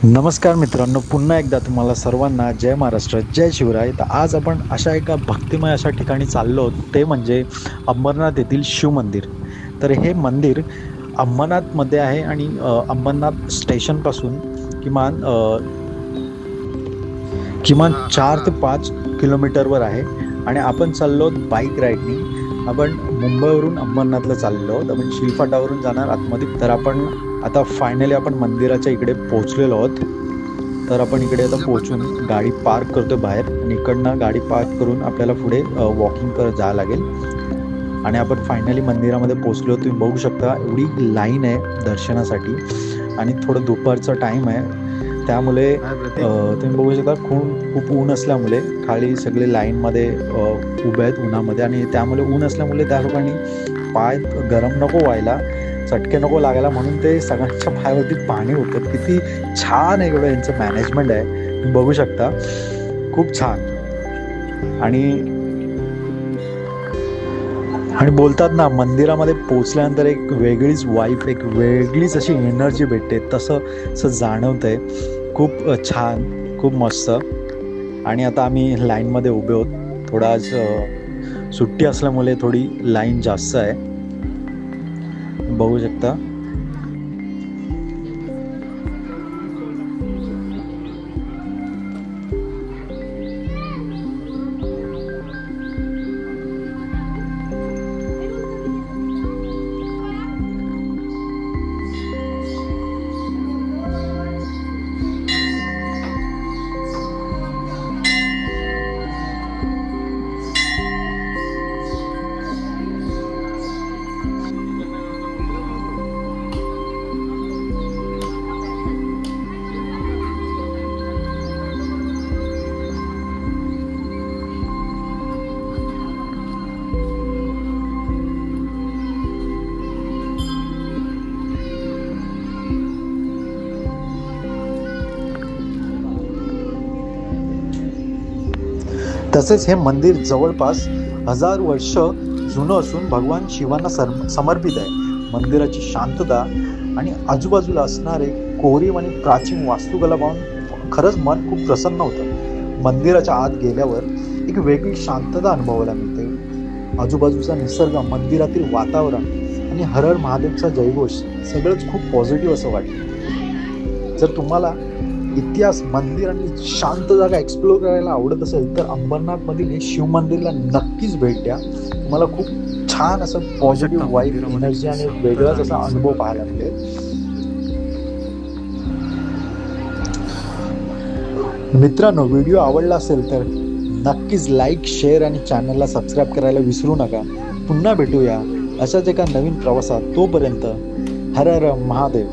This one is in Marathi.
नमस्कार मित्रांनो, पुन्हा एकदा तुम्हाला सर्वांना जय महाराष्ट्र, जय शिवराय. तर आज आपण अशा एका भक्तिमय अशा ठिकाणी चाललो आहोत, ते म्हणजे अंबरनाथ येथील शिव मंदिर. तर हे मंदिर अंबरनाथमध्ये आहे आणि अंबरनाथ स्टेशनपासून किमान किमान 4 ते 5 किलोमीटरवर आहे आणि आपण चाललो आहोत बाईक राईडनी. आपण मुंबईवरून अंबरनाथला चाललो आहोत. आपण शिलफाटावरून जाणार आतमध्ये. तर आपण आता फायनली आपण मंदिराच्या इकडे पोहोचलेलो आहोत. तर आपण इकडे आता पोहोचून गाडी पार्क करतो बाहेर आणि इकडनं गाडी पार्क करून आपल्याला पुढे वॉकिंग करत जावं लागेल आणि आपण फायनली मंदिरामध्ये पोहोचलो. तुम्ही बघू शकता एवढी लाईन आहे दर्शनासाठी आणि थोडं दुपारचा टाईम आहे, त्यामुळे तुम्ही बघू शकता खूप ऊन असल्यामुळे खाली सगळे लाईनमध्ये उभे आहेत उन्हामध्ये आणि त्यामुळे ऊन असल्यामुळे त्या लोकांनी पाय गरम नको व्हायला, चटके नको लागायला म्हणून ते सगळ्यांच्या पायावरती पाणी होतं. किती छान आहे एवढं यांचं मॅनेजमेंट आहे, तुम्ही बघू शकता खूप छान. आणि बोलतात ना, मंदिरामध्ये पोचल्यानंतर एक वेगळीच वाईब, एक वेगळीच अशी एनर्जी भेटते, तसं जाणवतंय. खूप छान, खूप मस्त. आणि आता आम्ही लाईनमध्ये उभे आहोत. थोडा आज सुट्टी असल्यामुळे थोडी लाईन जास्त आहे, बघू शकता. तसेच हे मंदिर जवळपास 1000 वर्ष जुनं असून भगवान शिवांना समर्पित आहे. मंदिराची शांतता आणि आजूबाजूला असणारे कोरीव आणि प्राचीन वास्तुकला पाहून खरंच मन खूप प्रसन्न होतं. मंदिराच्या आत गेल्यावर एक वेगळी शांतता अनुभवायला मिळते. आजूबाजूचा निसर्ग, मंदिरातील वातावरण आणि हर हर महादेवचा जयघोष सगळंच खूप पॉझिटिव्ह असं वाटतं. जर तुम्हाला इतिहास, मंदिर आणि शांत जागा एक्सप्लोर करायला आवडत असेल तर अंबरनाथमधील हे शिव मंदिरला नक्कीच भेट द्या. तुम्हाला खूप छान असं पॉझिटिव्ह वाईब, एनर्जी आणि वेगळाच असा अनुभव पाहायला मिळेल. मित्रांनो, व्हिडिओ आवडला असेल तर नक्कीच लाईक, शेअर आणि चॅनलला सबस्क्राईब करायला विसरू नका. पुन्हा भेटूया अशाच एका नवीन प्रवासात. तोपर्यंत हर हर महादेव.